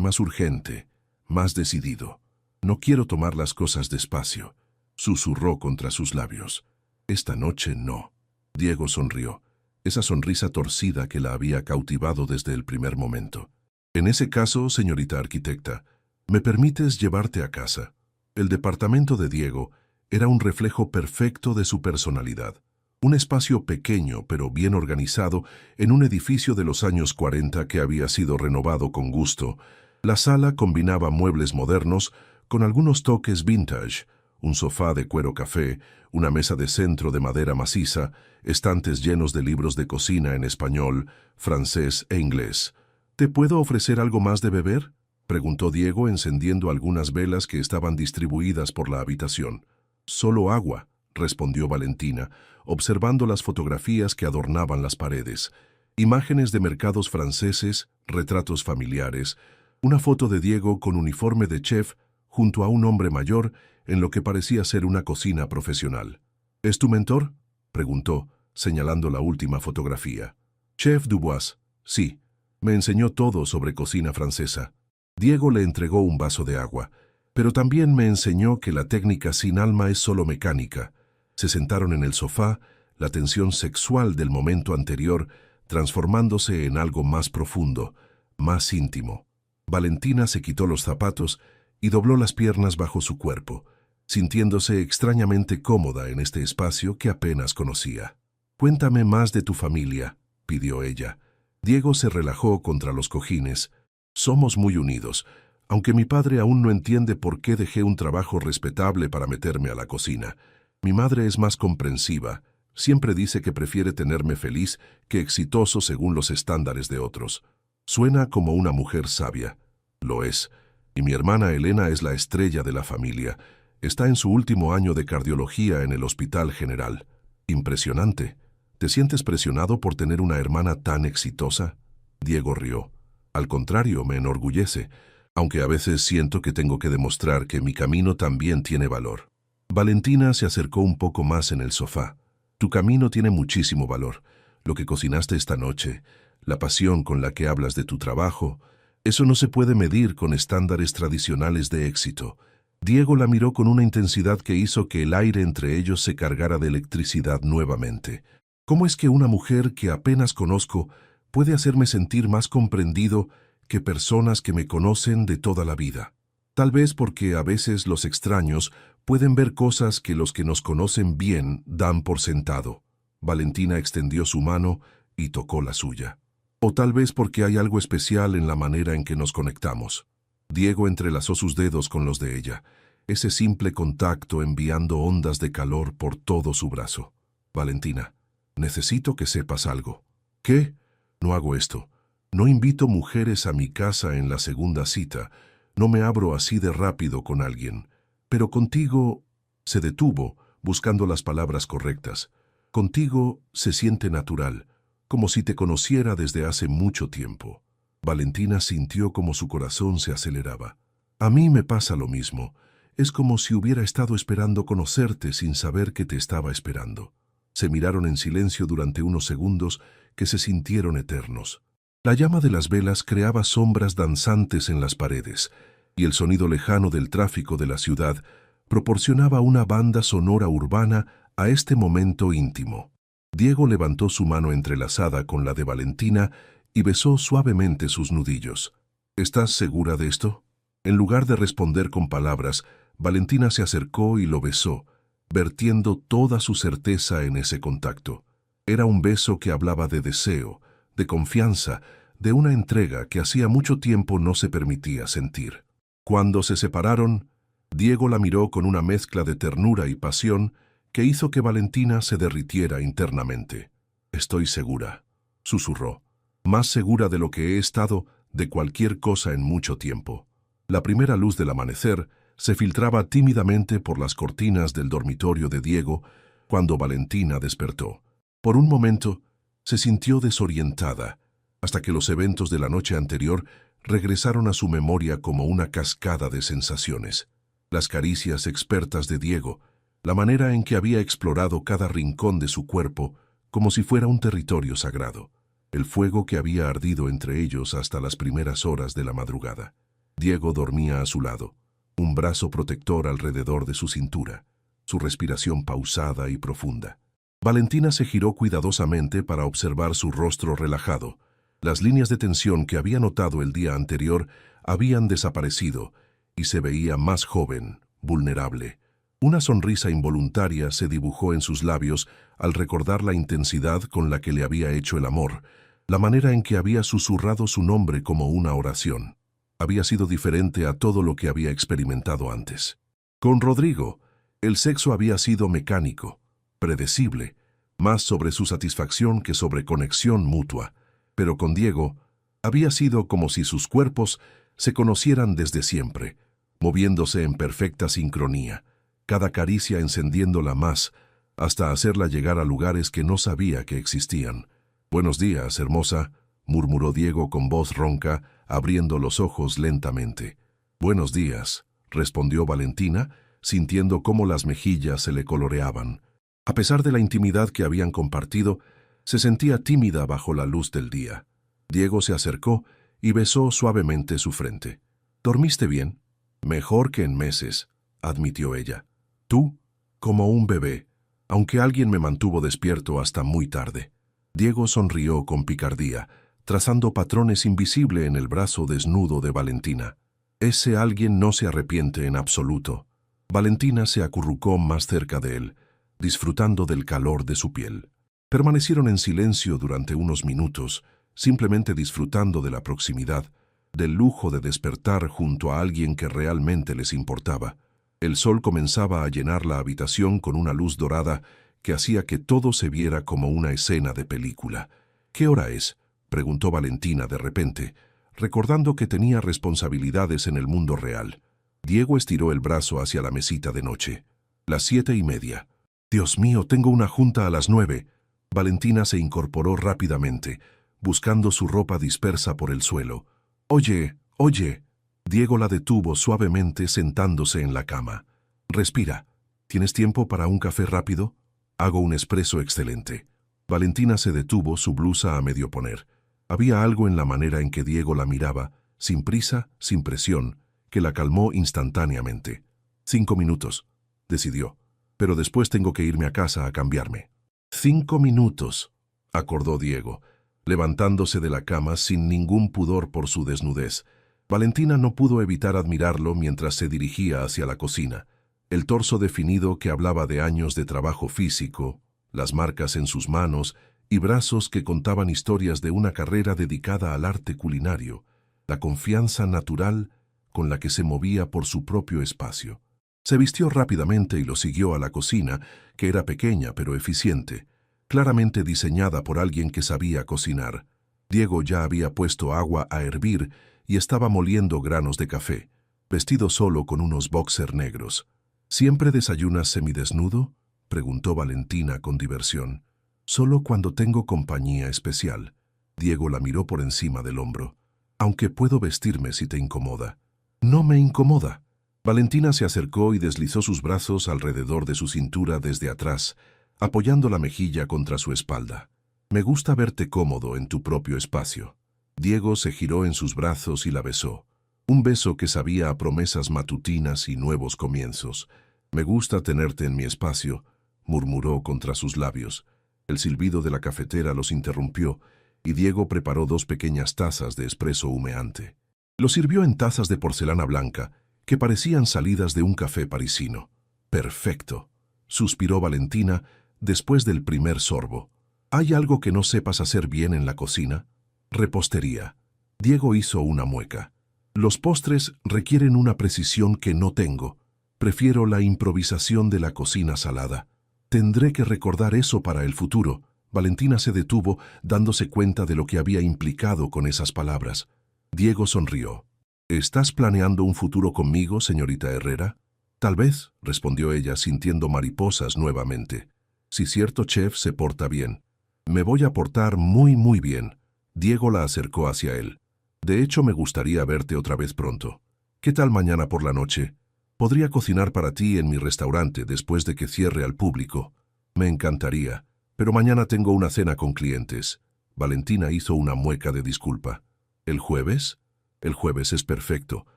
más urgente, más decidido. «No quiero tomar las cosas despacio», susurró contra sus labios. «Esta noche no». Diego sonrió, esa sonrisa torcida que la había cautivado desde el primer momento. «En ese caso, señorita arquitecta, ¿me permites llevarte a casa?». El departamento de Diego era un reflejo perfecto de su personalidad. Un espacio pequeño pero bien organizado en un edificio de los años 40 que había sido renovado con gusto. La sala combinaba muebles modernos con algunos toques vintage, un sofá de cuero café, una mesa de centro de madera maciza, estantes llenos de libros de cocina en español, francés e inglés. «¿Te puedo ofrecer algo más de beber?», preguntó Diego encendiendo algunas velas que estaban distribuidas por la habitación. «Solo agua», respondió Valentina, observando las fotografías que adornaban las paredes. Imágenes de mercados franceses, retratos familiares, una foto de Diego con uniforme de chef junto a un hombre mayor en lo que parecía ser una cocina profesional. «¿Es tu mentor?», preguntó, señalando la última fotografía. «Chef Dubois, sí. Me enseñó todo sobre cocina francesa». Diego le entregó un vaso de agua, pero también me enseñó que la técnica sin alma es solo mecánica. Se sentaron en el sofá, la tensión sexual del momento anterior transformándose en algo más profundo, más íntimo. Valentina se quitó los zapatos y dobló las piernas bajo su cuerpo, sintiéndose extrañamente cómoda en este espacio que apenas conocía. «Cuéntame más de tu familia», pidió ella. Diego se relajó contra los cojines. «Somos muy unidos, aunque mi padre aún no entiende por qué dejé un trabajo respetable para meterme a la cocina. Mi madre es más comprensiva, siempre dice que prefiere tenerme feliz que exitoso según los estándares de otros. Suena como una mujer sabia. Lo es. Y mi hermana Elena es la estrella de la familia. Está en su último año de cardiología en el Hospital General. Impresionante. ¿Te sientes presionado por tener una hermana tan exitosa?». Diego rió. «Al contrario, me enorgullece, aunque a veces siento que tengo que demostrar que mi camino también tiene valor». Valentina se acercó un poco más en el sofá. «Tu camino tiene muchísimo valor. Lo que cocinaste esta noche, la pasión con la que hablas de tu trabajo, eso no se puede medir con estándares tradicionales de éxito». Diego la miró con una intensidad que hizo que el aire entre ellos se cargara de electricidad nuevamente. «¿Cómo es que una mujer que apenas conozco puede hacerme sentir más comprendido que personas que me conocen de toda la vida? Tal vez porque a veces los extraños pueden ver cosas que los que nos conocen bien dan por sentado». Valentina extendió su mano y tocó la suya. «O tal vez porque hay algo especial en la manera en que nos conectamos». Diego entrelazó sus dedos con los de ella, ese simple contacto enviando ondas de calor por todo su brazo. «Valentina, necesito que sepas algo». «¿Qué?». «No hago esto. No invito mujeres a mi casa en la segunda cita. No me abro así de rápido con alguien. Pero contigo…». Se detuvo, buscando las palabras correctas. «Contigo se siente natural, como si te conociera desde hace mucho tiempo». Valentina sintió como su corazón se aceleraba. A mí me pasa lo mismo. Es como si hubiera estado esperando conocerte sin saber que te estaba esperando. Se miraron en silencio durante unos segundos que se sintieron eternos. La llama de las velas creaba sombras danzantes en las paredes, y el sonido lejano del tráfico de la ciudad proporcionaba una banda sonora urbana a este momento íntimo. Diego levantó su mano entrelazada con la de Valentina y besó suavemente sus nudillos. ¿Estás segura de esto? En lugar de responder con palabras, Valentina se acercó y lo besó, vertiendo toda su certeza en ese contacto. Era un beso que hablaba de deseo, de confianza, de una entrega que hacía mucho tiempo no se permitía sentir. Cuando se separaron, Diego la miró con una mezcla de ternura y pasión que hizo que Valentina se derritiera internamente. «Estoy segura», susurró, «más segura de lo que he estado de cualquier cosa en mucho tiempo». La primera luz del amanecer se filtraba tímidamente por las cortinas del dormitorio de Diego cuando Valentina despertó. Por un momento, se sintió desorientada, hasta que los eventos de la noche anterior regresaron a su memoria como una cascada de sensaciones. Las caricias expertas de Diego, la manera en que había explorado cada rincón de su cuerpo como si fuera un territorio sagrado, el fuego que había ardido entre ellos hasta las primeras horas de la madrugada. Diego dormía a su lado, un brazo protector alrededor de su cintura, su respiración pausada y profunda. Valentina se giró cuidadosamente para observar su rostro relajado. Las líneas de tensión que había notado el día anterior habían desaparecido y se veía más joven, vulnerable. Una sonrisa involuntaria se dibujó en sus labios al recordar la intensidad con la que le había hecho el amor, la manera en que había susurrado su nombre como una oración. Había sido diferente a todo lo que había experimentado antes. Con Rodrigo, el sexo había sido mecánico, predecible, más sobre su satisfacción que sobre conexión mutua. Pero con Diego, había sido como si sus cuerpos se conocieran desde siempre, moviéndose en perfecta sincronía, cada caricia encendiéndola más, hasta hacerla llegar a lugares que no sabía que existían. «Buenos días, hermosa», murmuró Diego con voz ronca, abriendo los ojos lentamente. «Buenos días», respondió Valentina, sintiendo cómo las mejillas se le coloreaban. A pesar de la intimidad que habían compartido, se sentía tímida bajo la luz del día. Diego se acercó y besó suavemente su frente. «¿Dormiste bien?» «Mejor que en meses», admitió ella. «Tú, como un bebé, aunque alguien me mantuvo despierto hasta muy tarde». Diego sonrió con picardía, trazando patrones invisibles en el brazo desnudo de Valentina. Ese alguien no se arrepiente en absoluto. Valentina se acurrucó más cerca de él, disfrutando del calor de su piel. Permanecieron en silencio durante unos minutos, simplemente disfrutando de la proximidad, del lujo de despertar junto a alguien que realmente les importaba. El sol comenzaba a llenar la habitación con una luz dorada que hacía que todo se viera como una escena de película. «¿Qué hora es?», preguntó Valentina de repente, recordando que tenía responsabilidades en el mundo real. Diego estiró el brazo hacia la mesita de noche. «Las 7:30. «Dios mío, tengo una junta a las 9». Valentina se incorporó rápidamente, buscando su ropa dispersa por el suelo. «Oye, oye». Diego la detuvo suavemente sentándose en la cama. «Respira. ¿Tienes tiempo para un café rápido? Hago un espresso excelente». Valentina se detuvo, su blusa a medio poner. Había algo en la manera en que Diego la miraba, sin prisa, sin presión, que la calmó instantáneamente. 5 minutos, decidió. Pero después tengo que irme a casa a cambiarme. 5 minutos, acordó Diego, levantándose de la cama sin ningún pudor por su desnudez. Valentina no pudo evitar admirarlo mientras se dirigía hacia la cocina. El torso definido que hablaba de años de trabajo físico, las marcas en sus manos y brazos que contaban historias de una carrera dedicada al arte culinario, la confianza natural con la que se movía por su propio espacio. Se vistió rápidamente y lo siguió a la cocina, que era pequeña pero eficiente, claramente diseñada por alguien que sabía cocinar. Diego ya había puesto agua a hervir y estaba moliendo granos de café, vestido solo con unos boxer negros. «¿Siempre desayunas semidesnudo?», preguntó Valentina con diversión. «Solo cuando tengo compañía especial». Diego la miró por encima del hombro. «Aunque puedo vestirme si te incomoda». No me incomoda. Valentina se acercó y deslizó sus brazos alrededor de su cintura desde atrás, apoyando la mejilla contra su espalda. Me gusta verte cómodo en tu propio espacio. Diego se giró en sus brazos y la besó. Un beso que sabía a promesas matutinas y nuevos comienzos. Me gusta tenerte en mi espacio, murmuró contra sus labios. El silbido de la cafetera los interrumpió y Diego preparó 2 pequeñas tazas de espresso humeante. Lo sirvió en tazas de porcelana blanca que parecían salidas de un café parisino. Perfecto, suspiró Valentina después del primer sorbo. ¿Hay algo que no sepas hacer bien en la cocina? Repostería. Diego hizo una mueca. Los postres requieren una precisión que no tengo. Prefiero la improvisación de la cocina salada. Tendré que recordar eso para el futuro. Valentina se detuvo, dándose cuenta de lo que había implicado con esas palabras. Diego sonrió. ¿Estás planeando un futuro conmigo, señorita Herrera? Tal vez, respondió ella, sintiendo mariposas nuevamente. Si cierto chef se porta bien. Me voy a portar muy bien. Diego la acercó hacia él. De hecho, me gustaría verte otra vez pronto. ¿Qué tal mañana por la noche? Podría cocinar para ti en mi restaurante después de que cierre al público. Me encantaría, pero mañana tengo una cena con clientes. Valentina hizo una mueca de disculpa. ¿El jueves? El jueves es perfecto.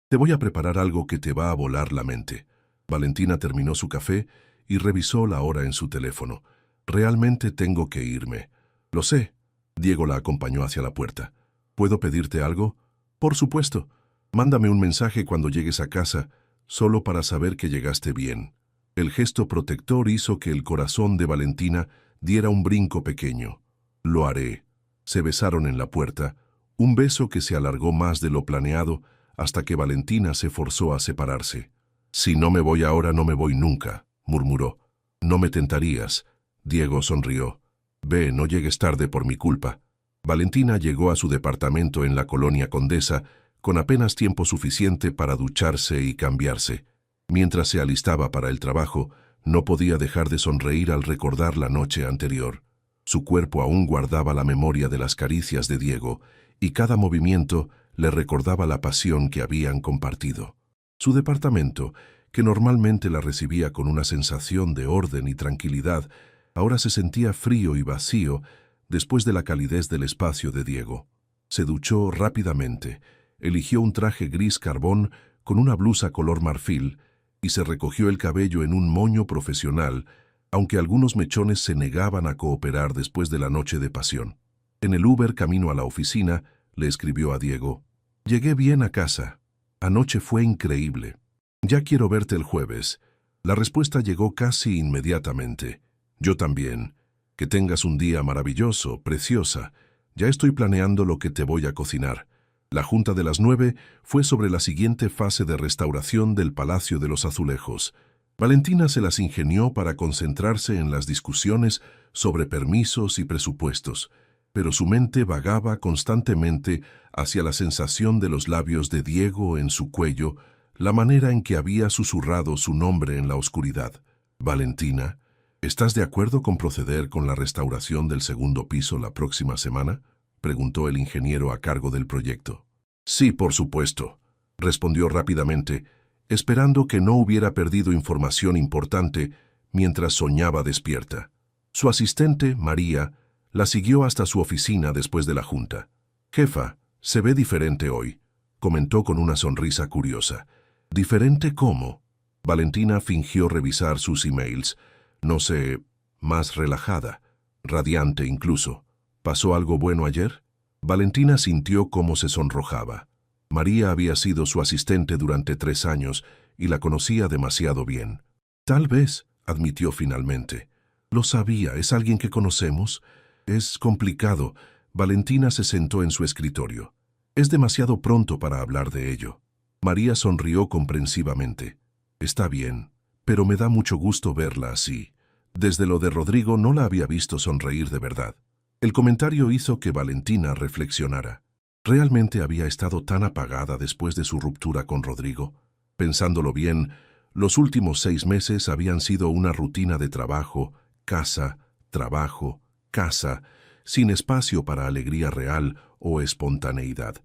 Te voy a preparar algo que te va a volar la mente. Valentina terminó su café y revisó la hora en su teléfono. Realmente tengo que irme. Lo sé. Diego la acompañó hacia la puerta. ¿Puedo pedirte algo? Por supuesto. Mándame un mensaje cuando llegues a casa, solo para saber que llegaste bien. El gesto protector hizo que el corazón de Valentina diera un brinco pequeño. Lo haré. Se besaron en la puerta, un beso que se alargó más de lo planeado hasta que Valentina se forzó a separarse. Si no me voy ahora, no me voy nunca, murmuró. No me tentarías. Diego sonrió. Ve, no llegues tarde por mi culpa. Valentina llegó a su departamento en la colonia Condesa con apenas tiempo suficiente para ducharse y cambiarse. Mientras se alistaba para el trabajo, no podía dejar de sonreír al recordar la noche anterior. Su cuerpo aún guardaba la memoria de las caricias de Diego, y cada movimiento le recordaba la pasión que habían compartido. Su departamento, que normalmente la recibía con una sensación de orden y tranquilidad, ahora se sentía frío y vacío después de la calidez del espacio de Diego. Se duchó rápidamente, eligió un traje gris carbón con una blusa color marfil y se recogió el cabello en un moño profesional, aunque algunos mechones se negaban a cooperar después de la noche de pasión. En el Uber camino a la oficina, le escribió a Diego. Llegué bien a casa. Anoche fue increíble. Ya quiero verte el jueves. La respuesta llegó casi inmediatamente. Yo también. Que tengas un día maravilloso, preciosa. Ya estoy planeando lo que te voy a cocinar. La junta de las 9 fue sobre la siguiente fase de restauración del Palacio de los Azulejos. Valentina se las ingenió para concentrarse en las discusiones sobre permisos y presupuestos, pero su mente vagaba constantemente hacia la sensación de los labios de Diego en su cuello, la manera en que había susurrado su nombre en la oscuridad. Valentina, ¿estás de acuerdo con proceder con la restauración del segundo piso la próxima semana? Preguntó el ingeniero a cargo del proyecto. Sí, por supuesto, respondió rápidamente, esperando que no hubiera perdido información importante mientras soñaba despierta. Su asistente, María, la siguió hasta su oficina después de la junta. Jefa, se ve diferente hoy, comentó con una sonrisa curiosa. ¿Diferente cómo? Valentina fingió revisar sus emails. No sé, más relajada, radiante incluso. ¿Pasó algo bueno ayer? Valentina sintió cómo se sonrojaba. María había sido su asistente durante 3 años y la conocía demasiado bien. Tal vez, admitió finalmente. Lo sabía, es alguien que conocemos. Es complicado. Valentina se sentó en su escritorio. Es demasiado pronto para hablar de ello. María sonrió comprensivamente. Está bien, pero me da mucho gusto verla así. Desde lo de Rodrigo no la había visto sonreír de verdad. El comentario hizo que Valentina reflexionara. ¿Realmente había estado tan apagada después de su ruptura con Rodrigo? Pensándolo bien, los últimos 6 meses habían sido una rutina de trabajo, casa, sin espacio para alegría real o espontaneidad.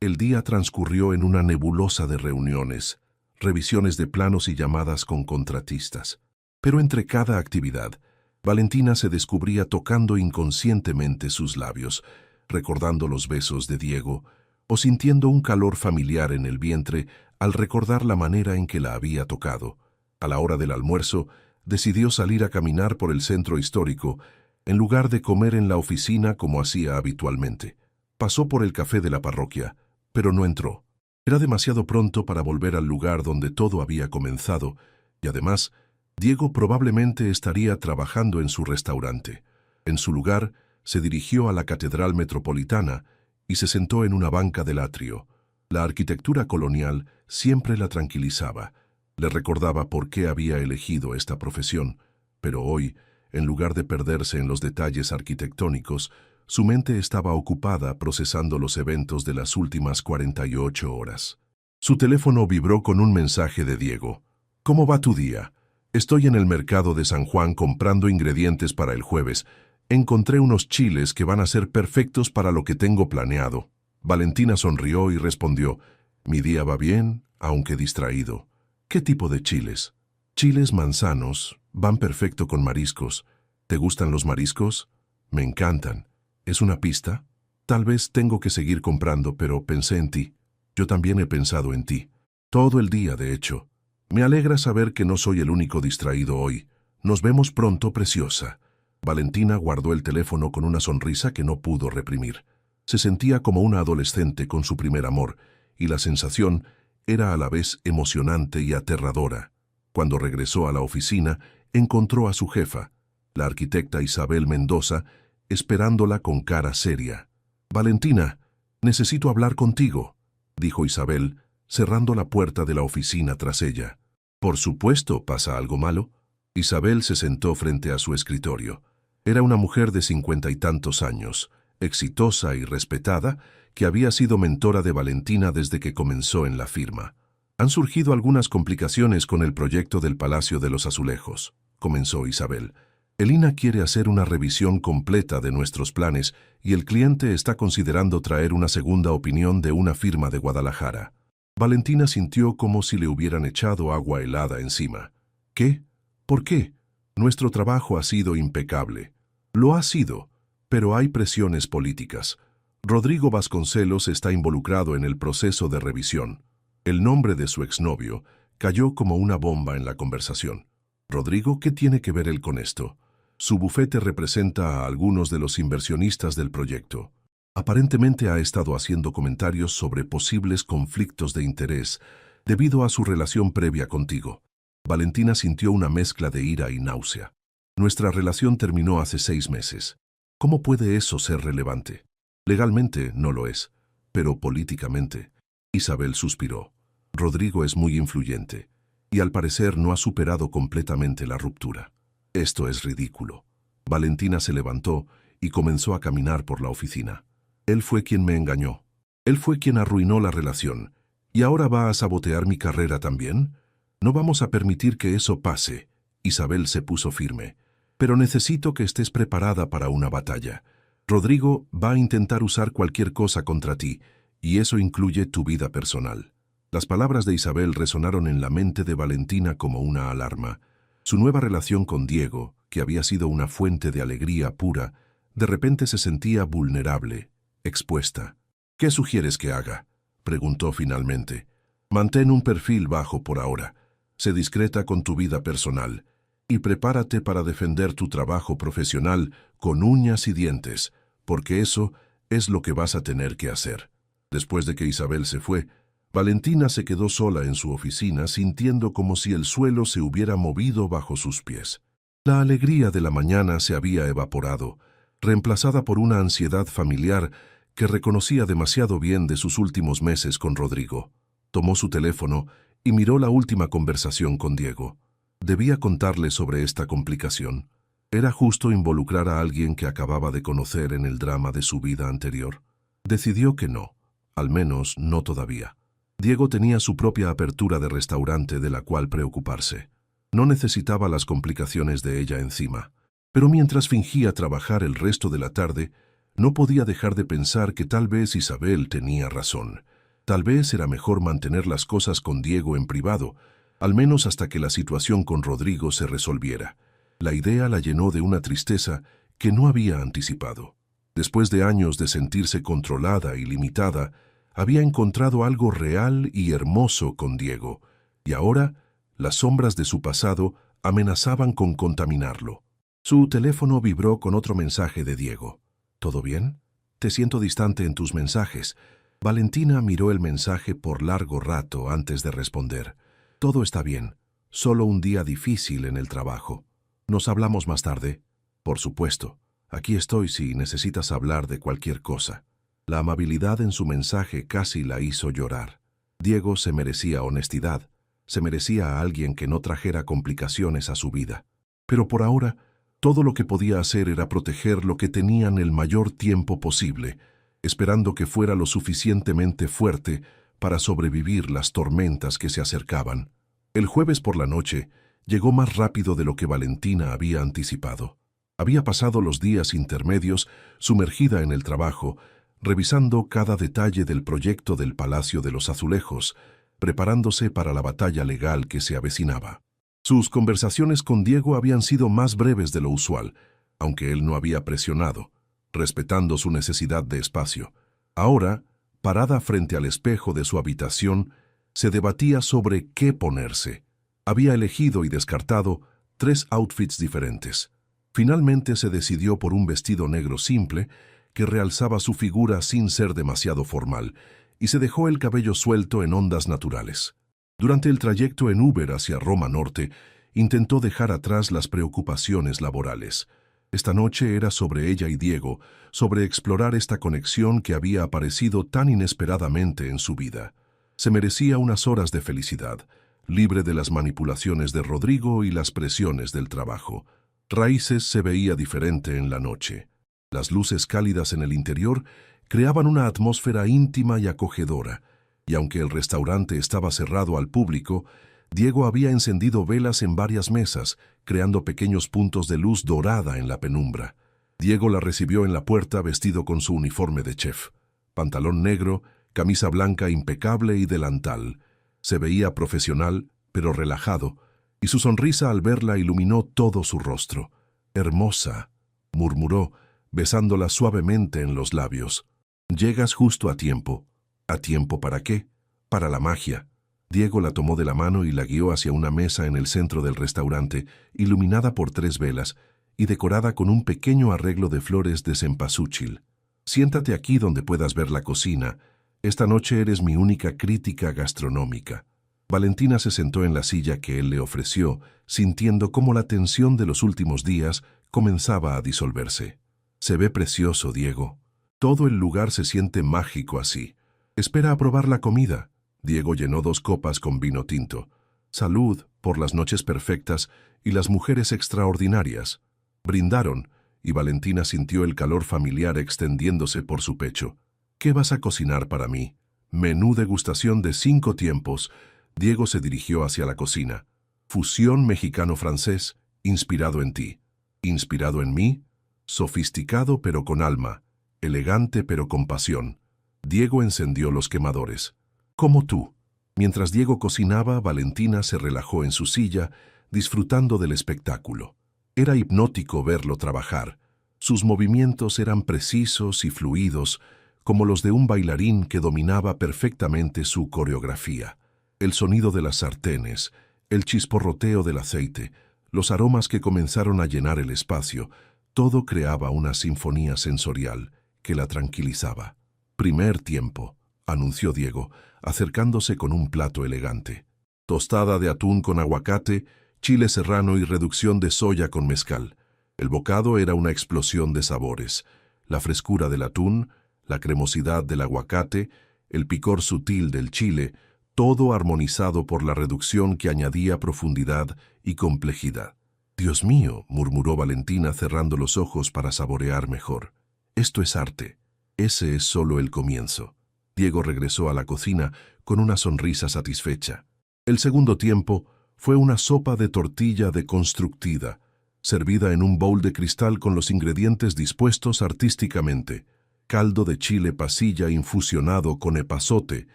El día transcurrió en una nebulosa de reuniones, revisiones de planos y llamadas con contratistas. Pero entre cada actividad, Valentina se descubría tocando inconscientemente sus labios, recordando los besos de Diego, o sintiendo un calor familiar en el vientre al recordar la manera en que la había tocado. A la hora del almuerzo, decidió salir a caminar por el centro histórico, en lugar de comer en la oficina como hacía habitualmente. Pasó por el café de la parroquia, pero no entró. Era demasiado pronto para volver al lugar donde todo había comenzado, y además, Diego probablemente estaría trabajando en su restaurante. En su lugar, se dirigió a la Catedral Metropolitana y se sentó en una banca del atrio. La arquitectura colonial siempre la tranquilizaba. Le recordaba por qué había elegido esta profesión, pero hoy, en lugar de perderse en los detalles arquitectónicos, su mente estaba ocupada procesando los eventos de las últimas 48 horas. Su teléfono vibró con un mensaje de Diego. «¿Cómo va tu día? Estoy en el mercado de San Juan comprando ingredientes para el jueves. Encontré unos chiles que van a ser perfectos para lo que tengo planeado». Valentina sonrió y respondió, «Mi día va bien, aunque distraído». «¿Qué tipo de chiles?» «Chiles manzanos, van perfecto con mariscos. ¿Te gustan los mariscos?» «Me encantan. ¿Es una pista?» «Tal vez tengo que seguir comprando, pero pensé en ti». «Yo también he pensado en ti. Todo el día, de hecho. Me alegra saber que no soy el único distraído hoy. Nos vemos pronto, preciosa». Valentina guardó el teléfono con una sonrisa que no pudo reprimir. Se sentía como una adolescente con su primer amor, y la sensación era a la vez emocionante y aterradora. Cuando regresó a la oficina, encontró a su jefa, la arquitecta Isabel Mendoza, esperándola con cara seria. «Valentina, necesito hablar contigo», dijo Isabel, cerrando la puerta de la oficina tras ella. «Por supuesto, ¿pasa algo malo?» Isabel se sentó frente a su escritorio. Era una mujer de 50 y tantos años, exitosa y respetada, que había sido mentora de Valentina desde que comenzó en la firma. «Han surgido algunas complicaciones con el proyecto del Palacio de los Azulejos», comenzó Isabel. «Elina quiere hacer una revisión completa de nuestros planes y el cliente está considerando traer una segunda opinión de una firma de Guadalajara». Valentina sintió como si le hubieran echado agua helada encima. «¿Qué? ¿Por qué? Nuestro trabajo ha sido impecable». «Lo ha sido, pero hay presiones políticas. Rodrigo Vasconcelos está involucrado en el proceso de revisión». El nombre de su exnovio cayó como una bomba en la conversación. «¿Rodrigo? ¿Qué tiene que ver él con esto?» «Su bufete representa a algunos de los inversionistas del proyecto. Aparentemente ha estado haciendo comentarios sobre posibles conflictos de interés debido a su relación previa contigo». Valentina sintió una mezcla de ira y náusea. «Nuestra relación terminó hace 6 meses. ¿Cómo puede eso ser relevante?» «Legalmente no lo es, pero políticamente». Isabel suspiró. «Rodrigo es muy influyente, y al parecer no ha superado completamente la ruptura. Esto es ridículo». Valentina se levantó y comenzó a caminar por la oficina. «Él fue quien me engañó. Él fue quien arruinó la relación. ¿Y ahora va a sabotear mi carrera también? No vamos a permitir que eso pase». Isabel se puso firme. «Pero necesito que estés preparada para una batalla. Rodrigo va a intentar usar cualquier cosa contra ti, y eso incluye tu vida personal». Las palabras de Isabel resonaron en la mente de Valentina como una alarma. Su nueva relación con Diego, que había sido una fuente de alegría pura, de repente se sentía vulnerable, expuesta. «¿Qué sugieres que haga?», preguntó finalmente. «Mantén un perfil bajo por ahora. Sé discreta con tu vida personal. Y prepárate para defender tu trabajo profesional con uñas y dientes, porque eso es lo que vas a tener que hacer». Después de que Isabel se fue, Valentina se quedó sola en su oficina sintiendo como si el suelo se hubiera movido bajo sus pies. La alegría de la mañana se había evaporado, reemplazada por una ansiedad familiar que reconocía demasiado bien de sus últimos meses con Rodrigo. Tomó su teléfono y miró la última conversación con Diego. Debía contarle sobre esta complicación. ¿Era justo involucrar a alguien que acababa de conocer en el drama de su vida anterior? Decidió que no, al menos no todavía. Diego tenía su propia apertura de restaurante de la cual preocuparse. No necesitaba las complicaciones de ella encima. Pero mientras fingía trabajar el resto de la tarde, no podía dejar de pensar que tal vez Isabel tenía razón. Tal vez era mejor mantener las cosas con Diego en privado, al menos hasta que la situación con Rodrigo se resolviera. La idea la llenó de una tristeza que no había anticipado. Después de años de sentirse controlada y limitada, había encontrado algo real y hermoso con Diego, y ahora las sombras de su pasado amenazaban con contaminarlo. Su teléfono vibró con otro mensaje de Diego. ¿Todo bien? Te siento distante en tus mensajes. Valentina miró el mensaje por largo rato antes de responder. Todo está bien, solo un día difícil en el trabajo. ¿Nos hablamos más tarde? Por supuesto. Aquí estoy si necesitas hablar de cualquier cosa. La amabilidad en su mensaje casi la hizo llorar. Diego se merecía honestidad, se merecía a alguien que no trajera complicaciones a su vida. Pero por ahora, todo lo que podía hacer era proteger lo que tenían el mayor tiempo posible, esperando que fuera lo suficientemente fuerte para sobrevivir las tormentas que se acercaban. El jueves por la noche llegó más rápido de lo que Valentina había anticipado. Había pasado los días intermedios sumergida en el trabajo, revisando cada detalle del proyecto del Palacio de los Azulejos, preparándose para la batalla legal que se avecinaba. Sus conversaciones con Diego habían sido más breves de lo usual, aunque él no había presionado, respetando su necesidad de espacio. Ahora, parada frente al espejo de su habitación, se debatía sobre qué ponerse. Había elegido y descartado 3 outfits diferentes. Finalmente se decidió por un vestido negro simple que realzaba su figura sin ser demasiado formal, y se dejó el cabello suelto en ondas naturales. Durante el trayecto en Uber hacia Roma Norte, intentó dejar atrás las preocupaciones laborales. Esta noche era sobre ella y Diego, sobre explorar esta conexión que había aparecido tan inesperadamente en su vida. Se merecía unas horas de felicidad, libre de las manipulaciones de Rodrigo y las presiones del trabajo. Raíces se veía diferente en la noche. Las luces cálidas en el interior creaban una atmósfera íntima y acogedora, y aunque el restaurante estaba cerrado al público, Diego había encendido velas en varias mesas, creando pequeños puntos de luz dorada en la penumbra. Diego la recibió en la puerta vestido con su uniforme de chef. Pantalón negro, camisa blanca impecable y delantal. Se veía profesional, pero relajado, y su sonrisa al verla iluminó todo su rostro. «Hermosa», murmuró, besándola suavemente en los labios. «Llegas justo a tiempo». ¿A tiempo para qué? Para la magia. Diego la tomó de la mano y la guió hacia una mesa en el centro del restaurante, iluminada por 3 velas y decorada con un pequeño arreglo de flores de cempasúchil. «Siéntate aquí donde puedas ver la cocina. Esta noche eres mi única crítica gastronómica». Valentina se sentó en la silla que él le ofreció, sintiendo cómo la tensión de los últimos días comenzaba a disolverse. «Se ve precioso, Diego. Todo el lugar se siente mágico así. Espera a probar la comida». Diego llenó 2 copas con vino tinto. «Salud por las noches perfectas y las mujeres extraordinarias». Brindaron, y Valentina sintió el calor familiar extendiéndose por su pecho. «¿Qué vas a cocinar para mí?» «Menú degustación de 5 tiempos». Diego se dirigió hacia la cocina. «Fusión mexicano-francés, inspirado en ti». «¿Inspirado en mí?» «Sofisticado pero con alma, elegante pero con pasión». Diego encendió los quemadores. «Como tú». Mientras Diego cocinaba, Valentina se relajó en su silla, disfrutando del espectáculo. Era hipnótico verlo trabajar. Sus movimientos eran precisos y fluidos, como los de un bailarín que dominaba perfectamente su coreografía. El sonido de las sartenes, el chisporroteo del aceite, los aromas que comenzaron a llenar el espacio, todo creaba una sinfonía sensorial que la tranquilizaba. «Primer tiempo», anunció Diego, acercándose con un plato elegante. Tostada de atún con aguacate, chile serrano y reducción de soya con mezcal. El bocado era una explosión de sabores. La frescura del atún, la cremosidad del aguacate, el picor sutil del chile, todo armonizado por la reducción que añadía profundidad y complejidad. «Dios mío», murmuró Valentina cerrando los ojos para saborear mejor. «Esto es arte. Ese es solo el comienzo». Diego regresó a la cocina con una sonrisa satisfecha. El segundo tiempo fue una sopa de tortilla deconstructida, servida en un bowl de cristal con los ingredientes dispuestos artísticamente. Caldo de chile pasilla infusionado con epazote,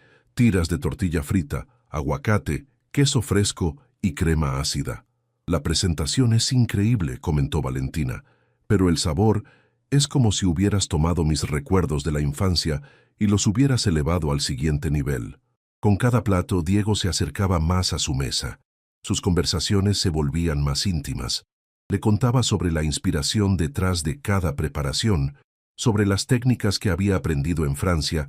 tiras de tortilla frita, aguacate, queso fresco y crema ácida. La presentación es increíble, comentó Valentina, pero el sabor es como si hubieras tomado mis recuerdos de la infancia y los hubieras elevado al siguiente nivel. Con cada plato, Diego se acercaba más a su mesa. Sus conversaciones se volvían más íntimas. Le contaba sobre la inspiración detrás de cada preparación, sobre las técnicas que había aprendido en Francia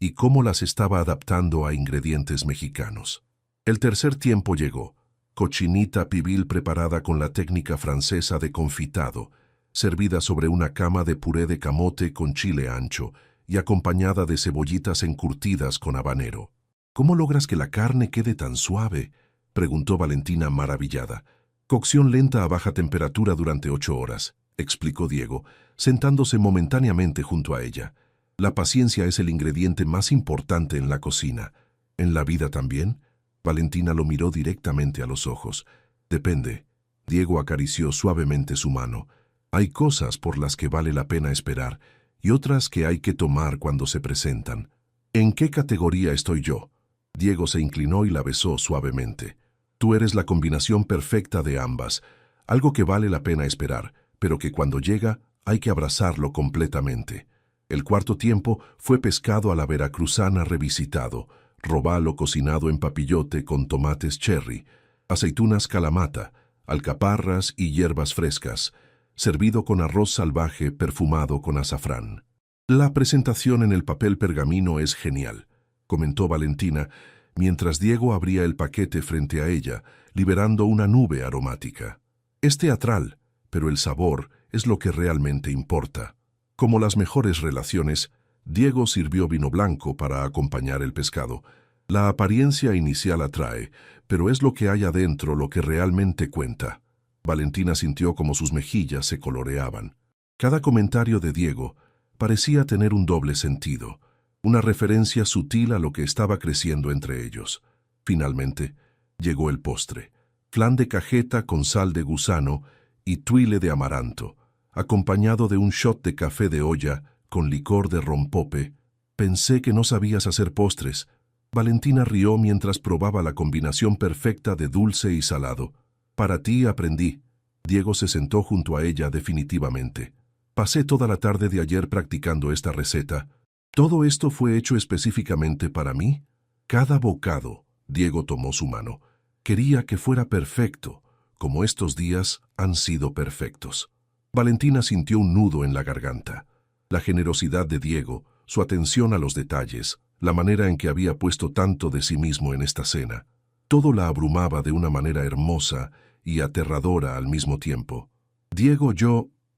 y cómo las estaba adaptando a ingredientes mexicanos. El tercer tiempo llegó. Cochinita pibil preparada con la técnica francesa de confitado, servida sobre una cama de puré de camote con chile ancho y acompañada de cebollitas encurtidas con habanero. «¿Cómo logras que la carne quede tan suave?», preguntó Valentina maravillada. «Cocción lenta a baja temperatura durante 8 horas», explicó Diego, sentándose momentáneamente junto a ella. «La paciencia es el ingrediente más importante en la cocina. ¿En la vida también?». Valentina lo miró directamente a los ojos. «Depende». Diego acarició suavemente su mano. «Hay cosas por las que vale la pena esperar y otras que hay que tomar cuando se presentan». «¿En qué categoría estoy yo?». Diego se inclinó y la besó suavemente. «Tú eres la combinación perfecta de ambas, algo que vale la pena esperar, pero que cuando llega hay que abrazarlo completamente». El cuarto tiempo fue pescado a la veracruzana revisitado, robalo cocinado en papillote con tomates cherry, aceitunas calamata, alcaparras y hierbas frescas, servido con arroz salvaje perfumado con azafrán. «La presentación en el papel pergamino es genial», comentó Valentina, mientras Diego abría el paquete frente a ella, liberando una nube aromática. «Es teatral, pero el sabor es lo que realmente importa». Como las mejores relaciones, Diego sirvió vino blanco para acompañar el pescado. La apariencia inicial atrae, pero es lo que hay adentro lo que realmente cuenta. Valentina sintió como sus mejillas se coloreaban. Cada comentario de Diego parecía tener un doble sentido, una referencia sutil a lo que estaba creciendo entre ellos. Finalmente, llegó el postre. Flan de cajeta con sal de gusano y tuile de amaranto, acompañado de un shot de café de olla con licor de rompope. «Pensé que no sabías hacer postres». Valentina rió mientras probaba la combinación perfecta de dulce y salado. «Para ti aprendí». Diego se sentó junto a ella definitivamente. «Pasé toda la tarde de ayer practicando esta receta». «¿Todo esto fue hecho específicamente para mí?». Cada bocado, Diego tomó su mano. Quería que fuera perfecto, como estos días han sido perfectos. Valentina sintió un nudo en la garganta. La generosidad de Diego, su atención a los detalles, la manera en que había puesto tanto de sí mismo en esta cena, todo la abrumaba de una manera hermosa y aterradora al mismo tiempo. «Diego,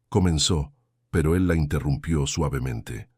comenzó, pero él la interrumpió suavemente.